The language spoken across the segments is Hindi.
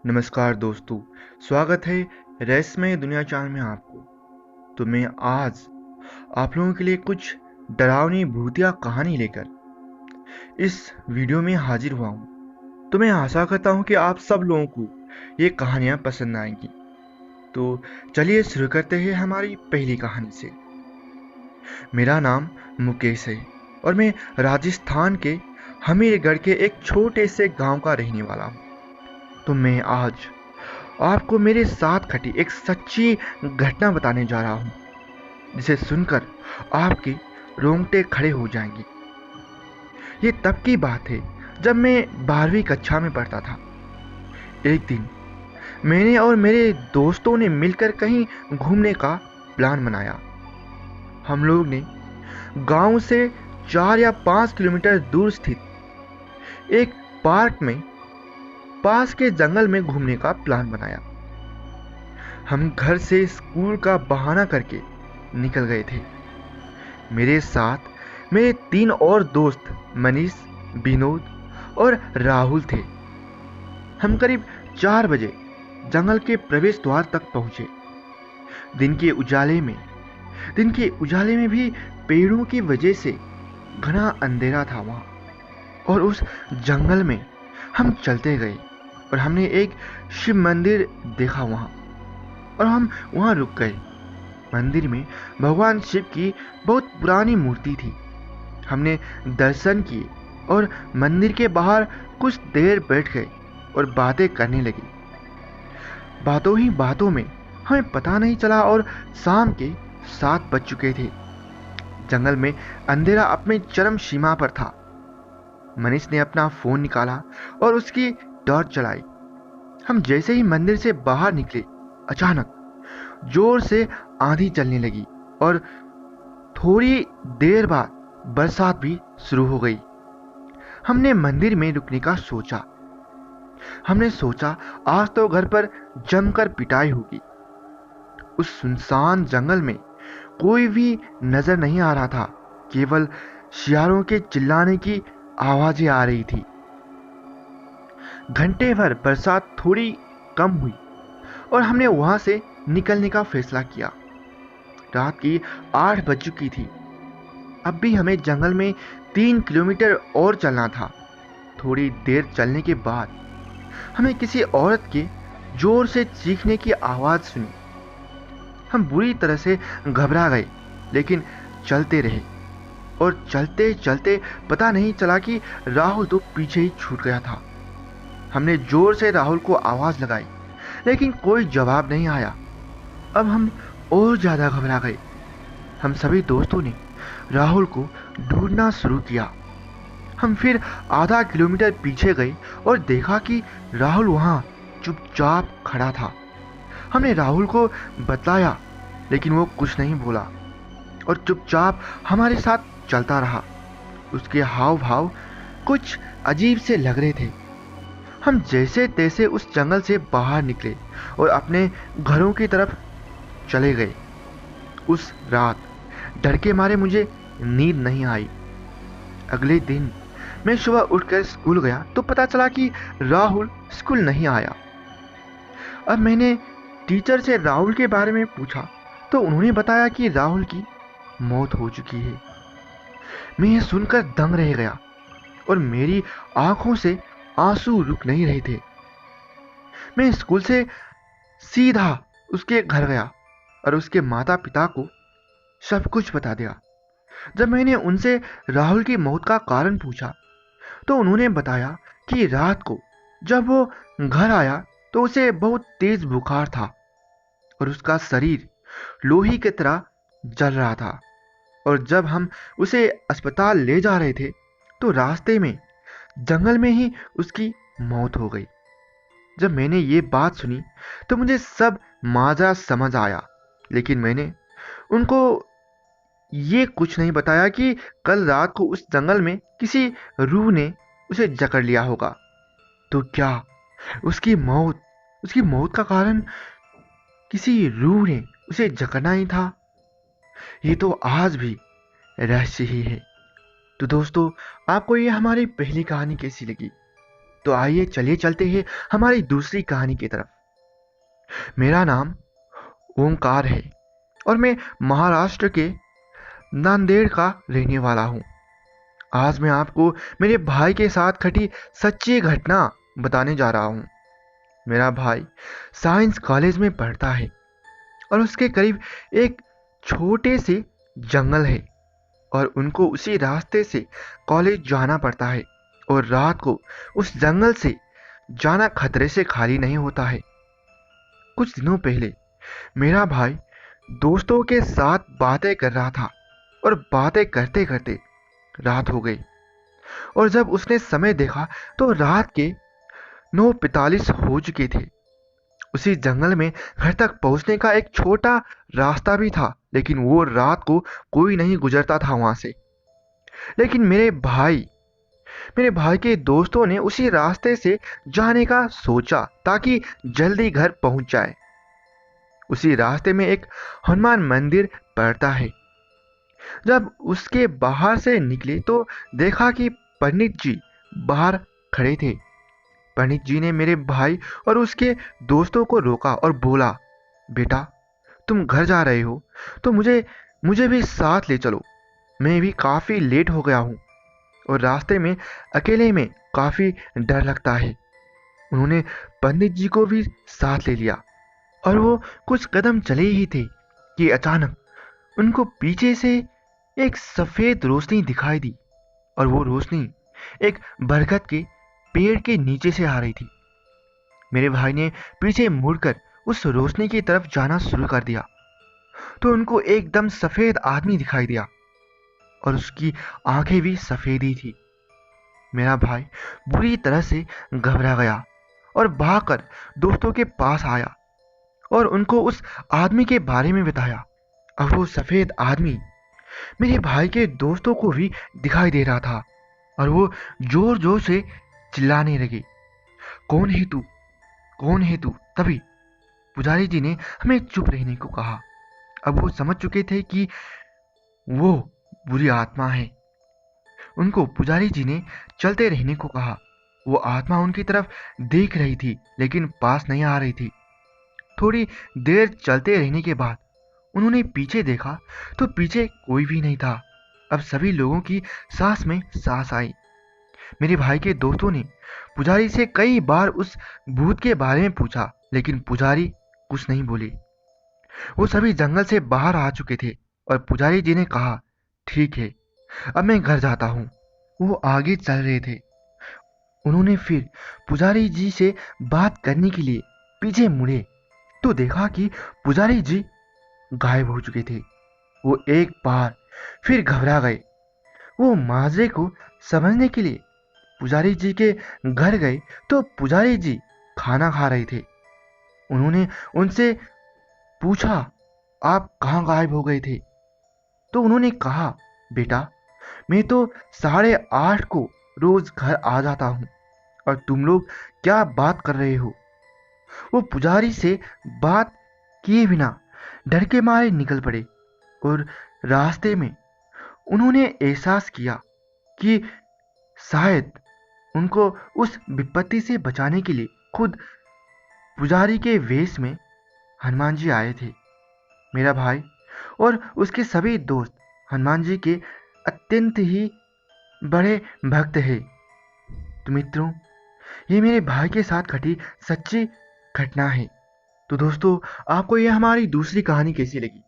नमस्कार दोस्तों, स्वागत है रहस्यमय दुनिया चैनल में आपको। तो मैं आज आप लोगों के लिए कुछ डरावनी भूतिया कहानी लेकर इस वीडियो में हाजिर हुआ हूँ। तो मैं आशा करता हूँ कि आप सब लोगों को ये कहानियाँ पसंद आएंगी। तो चलिए शुरू करते हैं हमारी पहली कहानी से। मेरा नाम मुकेश है और मैं राजस्थान के हमीरगढ़ के एक छोटे से गांव का रहने वाला हूँ। तो मैं आज आपको मेरे साथ घटी एक सच्ची घटना बताने जा रहा हूँ, जिसे सुनकर आपके रोंगटे खड़े हो जाएंगे। ये तब की बात है जब मैं 12वीं कक्षा में पढ़ता था। एक दिन मैंने और मेरे दोस्तों ने मिलकर कहीं घूमने का प्लान बनाया। हम लोग ने गांव से 4 या 5 किलोमीटर दूर स्थित एक पार्क में पास के जंगल में घूमने का प्लान बनाया। हम घर से स्कूल का बहाना करके निकल गए थे। मेरे साथ मेरे 3 और दोस्त मनीष, विनोद और राहुल थे। हम करीब 4 बजे जंगल के प्रवेश द्वार तक पहुंचे। दिन के उजाले में भी पेड़ों की वजह से घना अंधेरा था वहां। और उस जंगल में हम चलते गए और हमने एक शिव मंदिर देखा वहां, और हम वहां रुक गए। मंदिर में भगवान शिव की बहुत पुरानी मूर्ति थी। हमने दर्शन किए और मंदिर के बाहर कुछ देर बैठ गए और बातें करने लगे। बातों ही बातों में हमें पता नहीं चला और शाम के 7 बज चुके थे। जंगल में अंधेरा अपने चरम सीमा पर था। मनीष ने अपना फोन निकाला और उसकी टॉर्च जलाई। हम जैसे ही मंदिर से बाहर निकले, अचानक जोर से आंधी चलने लगी और थोड़ी देर बाद बरसात भी शुरू हो गई। हमने मंदिर में रुकने का सोचा। हमने सोचा आज तो घर पर जमकर पिटाई होगी। उस सुनसान जंगल में कोई भी नजर नहीं आ रहा था, केवल शियारों के चिल्लाने की आवाजें आ रही थी। घंटे भर बरसात थोड़ी कम हुई और हमने वहां से निकलने का फैसला किया। रात की 8 बज चुकी थी। अब भी हमें जंगल में 3 किलोमीटर और चलना था। थोड़ी देर चलने के बाद हमें किसी औरत के जोर से चीखने की आवाज सुनी। हम बुरी तरह से घबरा गए, लेकिन चलते रहे। और चलते चलते पता नहीं चला कि राहुल तो पीछे ही छूट गया था। हमने जोर से राहुल को आवाज लगाई, लेकिन कोई जवाब नहीं आया। अब हम और ज्यादा घबरा गए। हम सभी दोस्तों ने राहुल को ढूंढना शुरू किया। हम फिर आधा किलोमीटर पीछे गए और देखा कि राहुल वहां चुपचाप खड़ा था। हमने राहुल को बताया, लेकिन वो कुछ नहीं बोला और चुपचाप हमारे साथ चलता रहा। उसके हाव भाव कुछ अजीब से लग रहे थे। हम जैसे तैसे उस जंगल से बाहर निकले और अपने घरों की तरफ चले गए। उस रात डर के मारे मुझे नींद नहीं आई। अगले दिन मैं सुबह उठकर स्कूल गया तो पता चला कि राहुल स्कूल नहीं आया। अब मैंने टीचर से राहुल के बारे में पूछा तो उन्होंने बताया कि राहुल की मौत हो चुकी है। मैं ये सुनकर दंग रह गया और मेरी आंखों से आंसू रुक नहीं रहे थे। मैं स्कूल से सीधा उसके घर गया और उसके माता पिता को सब कुछ बता दिया। जब मैंने उनसे राहुल की मौत का कारण पूछा तो उन्होंने बताया कि रात को जब वो घर आया तो उसे बहुत तेज बुखार था और उसका शरीर लोहे की तरह जल रहा था। और जब हम उसे अस्पताल ले जा रहे थे तो रास्ते में जंगल में ही उसकी मौत हो गई। जब मैंने ये बात सुनी तो मुझे सब माजरा समझ आया, लेकिन मैंने उनको ये कुछ नहीं बताया कि कल रात को उस जंगल में किसी रूह ने उसे जकड़ लिया होगा। तो क्या उसकी मौत का कारण किसी रूह ने उसे जकड़ना ही था? ये तो आज भी रहस्य ही है। तो दोस्तों, आपको ये हमारी पहली कहानी कैसी लगी? तो आइए चलिए चलते हैं हमारी दूसरी कहानी की तरफ। मेरा नाम ओमकार है और मैं महाराष्ट्र के नांदेड़ का रहने वाला हूँ। आज मैं आपको मेरे भाई के साथ घटी सच्ची घटना बताने जा रहा हूँ। मेरा भाई साइंस कॉलेज में पढ़ता है और उसके करीब एक छोटे से जंगल है और उनको उसी रास्ते से कॉलेज जाना पड़ता है और रात को उस जंगल से जाना खतरे से खाली नहीं होता है। कुछ दिनों पहले मेरा भाई दोस्तों के साथ बातें कर रहा था और बातें करते करते रात हो गई और जब उसने समय देखा तो रात के 9:45 हो चुके थे। उसी जंगल में घर तक पहुंचने का एक छोटा रास्ता भी था, लेकिन वो रात को कोई नहीं गुजरता था वहां से। लेकिन मेरे भाई के दोस्तों ने उसी रास्ते से जाने का सोचा ताकि जल्दी घर पहुंच जाए। उसी रास्ते में एक हनुमान मंदिर पड़ता है। जब उसके बाहर से निकले तो देखा कि पंडित जी बाहर खड़े थे। पंडित जी ने मेरे भाई और उसके दोस्तों को रोका और बोला, बेटा तुम घर जा रहे हो तो मुझे मुझे भी साथ ले चलो। मैं भी काफ़ी लेट हो गया हूँ और रास्ते में अकेले में काफ़ी डर लगता है। उन्होंने पंडित जी को भी साथ ले लिया और वो कुछ कदम चले ही थे कि अचानक उनको पीछे से एक सफ़ेद रोशनी दिखाई दी और वो रोशनी एक बरगद के पेड़ के नीचे से आ रही थी। मेरे भाई ने पीछे मुड़कर उस रोशनी की तरफ जाना शुरू कर दिया तो उनको एकदम सफ़ेद आदमी दिखाई दिया और उसकी आंखें भी सफ़ेद ही थी। मेरा भाई बुरी तरह से घबरा गया और भागकर दोस्तों के पास आया और उनको उस आदमी के बारे में बताया। अब वो सफ़ेद आदमी मेरे भाई के दोस्तों को भी दिखाई दे रहा था और वो जोर जोर से चिल्लाने लगे, कौन है तू, कौन है तू। तभी पुजारी जी ने हमें चुप रहने को कहा। अब वो समझ चुके थे कि वो बुरी आत्मा है। उनको पुजारी जी ने चलते रहने को कहा। वो आत्मा उनकी तरफ देख रही थी लेकिन पास नहीं आ रही थी। थोड़ी देर चलते रहने के बाद उन्होंने पीछे देखा तो पीछे कोई भी नहीं था। अब सभी लोगों की सांस में सांस आई। मेरे भाई के दोस्तों ने पुजारी से कई बार उस भूत के बारे में पूछा लेकिन पुजारी कुछ नहीं बोले। वो सभी जंगल से बाहर आ चुके थे और पुजारी जी ने कहा, ठीक है अब मैं घर जाता हूँ। वो आगे चल रहे थे। उन्होंने फिर पुजारी जी से बात करने के लिए पीछे मुड़े तो देखा कि पुजारी जी गायब हो चुके थे। वो एक बार फिर घबरा गए। वो माजरे को समझने के लिए पुजारी जी के घर गए तो पुजारी जी खाना खा रहे थे। उन्होंने उनसे पूछा, आप कहाँ गायब हो गए थे। तो उन्होंने कहा, बेटा मैं तो 8:30 को रोज घर आ जाता हूँ और तुम लोग क्या बात कर रहे हो। वो पुजारी से बात किए बिना डर के मारे निकल पड़े और रास्ते में उन्होंने एहसास किया कि शायद उनको उस विपत्ति से बचाने के लिए खुद पुजारी के वेश में हनुमान जी आए थे। मेरा भाई और उसके सभी दोस्त हनुमान जी के अत्यंत ही बड़े भक्त हैं। तो मित्रों, ये मेरे भाई के साथ घटी सच्ची घटना है। तो दोस्तों, आपको यह हमारी दूसरी कहानी कैसी लगी?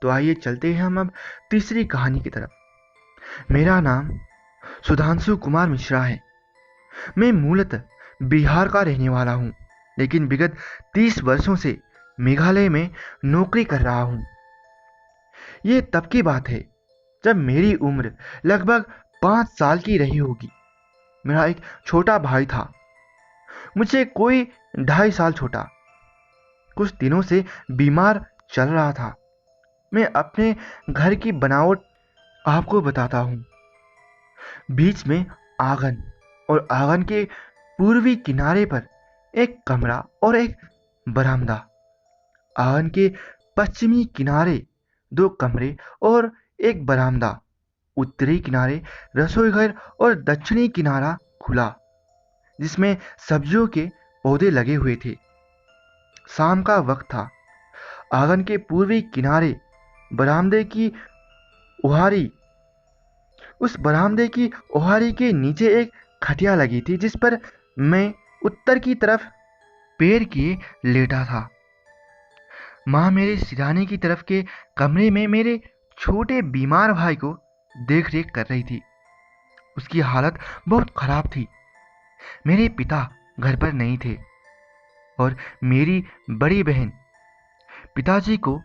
तो आइए चलते हैं हम अब तीसरी कहानी की तरफ। मेरा नाम सुधांशु कुमार मिश्रा है। मैं मूलतः बिहार का रहने वाला हूँ, लेकिन विगत 30 वर्षों से मेघालय में नौकरी कर रहा हूँ। ये तब की बात है जब मेरी उम्र लगभग 5 साल की रही होगी। मेरा एक छोटा भाई था, मुझे कोई 2.5 साल छोटा। कुछ दिनों से बीमार चल रहा था। मैं अपने घर की बनावट आपको बताता हूँ। बीच में आंगन और आंगन के पूर्वी किनारे पर एक कमरा और एक बरामदा। आंगन के पश्चिमी किनारे 2 कमरे और एक बरामदा। उत्तरी किनारे रसोई घर और दक्षिणी किनारा खुला। जिसमें सब्जियों के पौधे लगे हुए थे। शाम का वक्त था। आंगन के पूर्वी किनारे बरामदे की ओहारी उस बरामदे की ओहारी के नीचे एक खटिया लगी थी, जिस पर मैं उत्तर की तरफ पैर किए लेटा था। माँ मेरे सिरहाने की तरफ के कमरे में मेरे छोटे बीमार भाई को देख रेख कर रही थी। उसकी हालत बहुत खराब थी। मेरे पिता घर पर नहीं थे और मेरी बड़ी बहन पिताजी को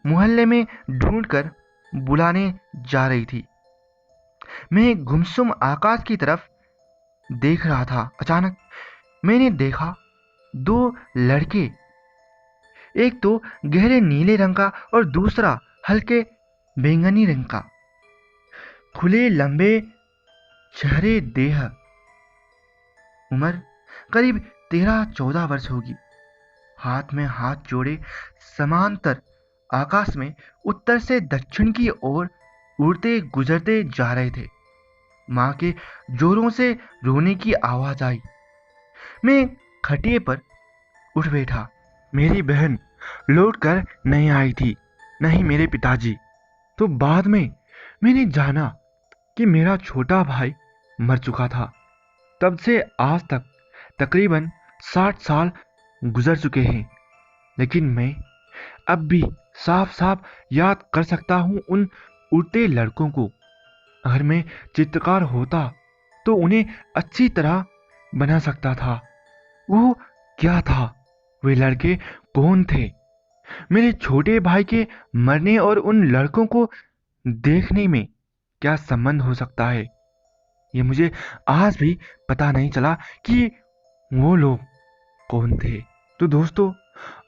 मोहल्ले में ढूंढकर बुलाने जा रही थी। मैं गुमसुम आकाश की तरफ देख रहा था। अचानक मैंने देखा दो लड़के, एक तो गहरे नीले रंग का और दूसरा हल्के बैंगनी रंग का, खुले लंबे चेहरे, देह, उम्र करीब 13-14 वर्ष होगी, हाथ में हाथ जोड़े समांतर आकाश में उत्तर से दक्षिण की ओर उड़ते गुजरते जा रहे थे। माँ के जोरों से रोने की आवाज आई। मैं खटिए पर उठ बैठा। मेरी बहन लौटकर नहीं आई थी, नहीं मेरे पिताजी। तो बाद में मैंने जाना कि मेरा छोटा भाई मर चुका था। तब से आज तक तकरीबन 60 साल गुजर चुके हैं, लेकिन मैं अब भी साफ साफ याद कर सकता हूँ उन उड़ते लड़कों को। अगर मैं चित्रकार होता तो उन्हें अच्छी तरह बना सकता था। वो क्या था? वे लड़के कौन थे? मेरे छोटे भाई के मरने और उन लड़कों को देखने में क्या संबंध हो सकता है? ये मुझे आज भी पता नहीं चला कि वो लोग कौन थे। तो दोस्तों,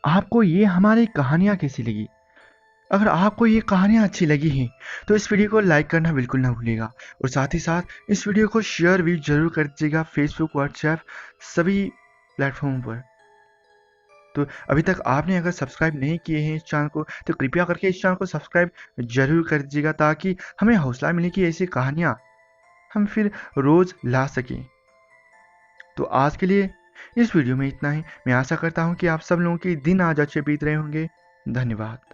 आपको ये हमारी कहानियाँ कैसी लगी? अगर आपको ये कहानियाँ अच्छी लगी हैं तो इस वीडियो को लाइक करना बिल्कुल ना भूलिएगा, और साथ ही साथ इस वीडियो को शेयर भी जरूर कर दीजिएगा फेसबुक, व्हाट्सएप, सभी प्लेटफॉर्म पर। तो अभी तक आपने अगर सब्सक्राइब नहीं किए हैं इस चैनल को तो कृपया करके इस चैनल को सब्सक्राइब जरूर कर दीजिएगा, ताकि हमें हौसला मिले कि ऐसी कहानियाँ हम फिर रोज़ ला सकें। तो आज के लिए इस वीडियो में इतना ही। मैं आशा करता हूँ कि आप सब लोगों के दिन आज अच्छे बीत रहे होंगे। धन्यवाद।